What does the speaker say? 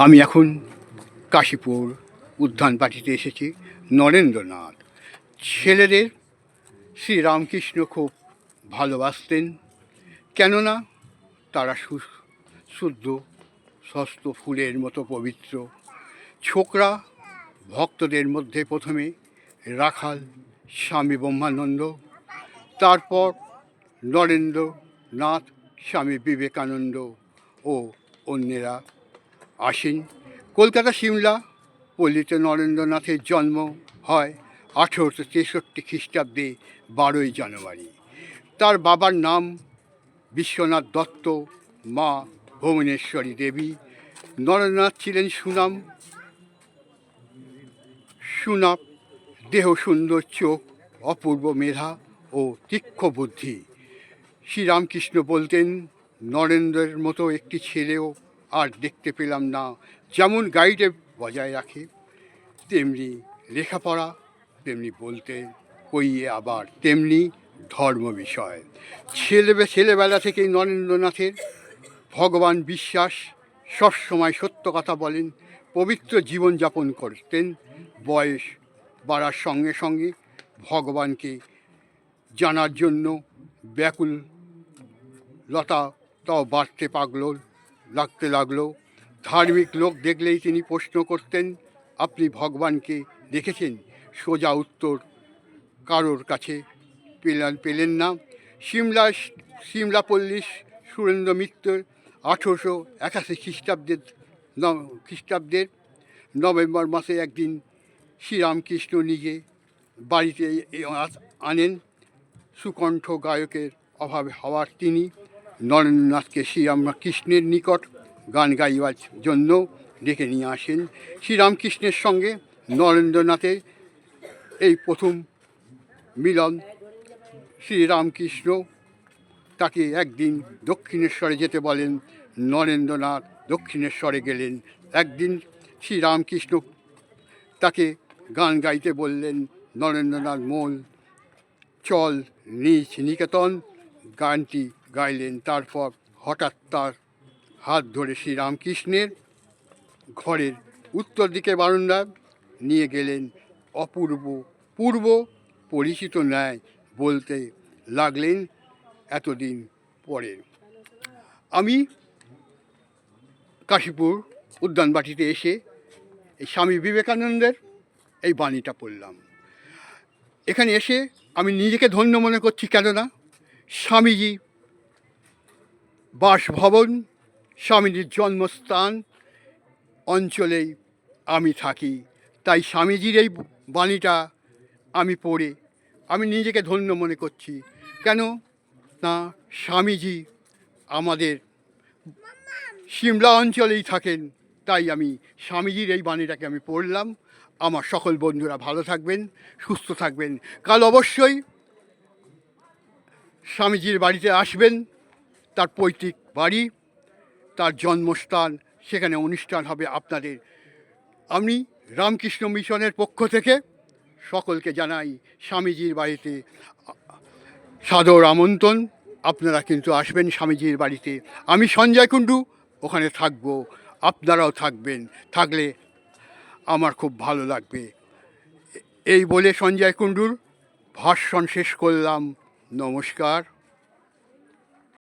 আমি এখন কাশীপুর উদ্যানবাটিতে এসেছি। নরেন্দ্রনাথ ছেলেদের শ্রীরামকৃষ্ণ খুব ভালোবাসতেন, কেননা তারা শুদ্ধ সস্ত ফুলের মতো পবিত্র। ছোকরা ভক্তদের মধ্যে প্রথমে রাখাল স্বামী ব্রহ্মানন্দ, তারপর নরেন্দ্রনাথ, স্বামী বিবেকানন্দ ও অন্যেরা আসেন। কলকাতা সিমলা পল্লীতে নরেন্দ্রনাথের জন্ম হয় 1863 খ্রিস্টাব্দে 12ই জানুয়ারি। তার বাবার নাম বিশ্বনাথ দত্ত, মা ভুবনেশ্বরী দেবী। নরেন্দ্রনাথ ছিলেন সুনাম দেহ, সুন্দর চোখ, অপূর্ব মেধা ও তীক্ষ্ণ বুদ্ধি। শ্রীরামকৃষ্ণ বলতেন, নরেন্দ্রের মতো একটি ছেলেও আর দেখতে পেলাম না। যেমন গাইডে বজায় রাখে, তেমনি লেখাপড়া, তেমনি বলতে কইয়ে আবার তেমনি ধর্ম বিষয়। ছেলেবেলা থেকেই নরেন্দ্রনাথের ভগবান বিশ্বাস, সবসময় সত্য কথা বলেন, পবিত্র জীবনযাপন করতেন। বয়স বাড়ার সঙ্গে সঙ্গে ভগবানকে জানার জন্য ব্যাকুলতাও বাড়তে লাগতে লাগলো। ধার্মিক লোক দেখলেই তিনি প্রশ্ন করতেন, আপনি ভগবানকে দেখেছেন? সোজা উত্তর কারোর কাছে পেলেন না। সিমলাপল্লীর সুরেন্দ্র মিত্র 1881 খ্রিস্টাব্দের নভেম্বর মাসে একদিন শ্রীরামকৃষ্ণ নিজে বাড়িতে আনেন। সুকণ্ঠ গায়কের অভাবে হওয়ার তিনি নরেন্দ্রনাথকে শ্রীরামকৃষ্ণের নিকট গান গাইবার জন্য ডেকে নিয়ে আসেন। শ্রীরামকৃষ্ণের সঙ্গে নরেন্দ্রনাথের এই প্রথম মিলন। শ্রীরামকৃষ্ণ তাকে একদিন দক্ষিণেশ্বরে যেতে বলেন। নরেন্দ্রনাথ দক্ষিণেশ্বরে গেলেন। একদিন শ্রীরামকৃষ্ণ তাকে গান গাইতে বললেন। নরেন্দ্রনাথ চল নিজ নিকেতন গানটি গাইলেন। তারপর হঠাৎ তার হাত ধরে শ্রীরামকৃষ্ণের ঘরের উত্তর দিকে বারান্দা নিয়ে গেলেন। পূর্ব পরিচিত ন্যায় বলতে লাগলেন, এতদিন পরে আমি কাশীপুর উদ্যানবাটিতে এসে এই স্বামী বিবেকানন্দের এই বাণীটা পড়লাম। এখানে এসে আমি নিজেকে ধন্য মনে করছি, কেননা স্বামীজি বাসভবন, স্বামীজির জন্মস্থান অঞ্চলেই আমি থাকি। তাই স্বামীজির এই বাণীটা আমি পড়ে আমি নিজেকে ধন্য মনে করছি। কেন না স্বামীজি আমাদের সিমলা অঞ্চলেই থাকেন, তাই আমি স্বামীজির এই বাণীটাকে আমি পড়লাম। আমার সকল বন্ধুরা ভালো থাকবেন, সুস্থ থাকবেন। কাল অবশ্যই স্বামীজির বাড়িতে আসবেন, তার পৈতৃক বাড়ি, তার জন্মস্থান, সেখানে অনুষ্ঠান হবে আপনাদের। আমি রামকৃষ্ণ মিশনের পক্ষ থেকে সকলকে জানাই স্বামীজির বাড়িতে সাদর আমন্ত্রণ। আপনারা কিন্তু আসবেন স্বামীজির বাড়িতে। আমি সঞ্জয় কুণ্ডু ওখানে থাকব, আপনারাও থাকবেন। থাকলে আমার খুব ভালো লাগবে। এই বলে সঞ্জয় কুণ্ডুর ভাষণ শেষ করলাম। নমস্কার।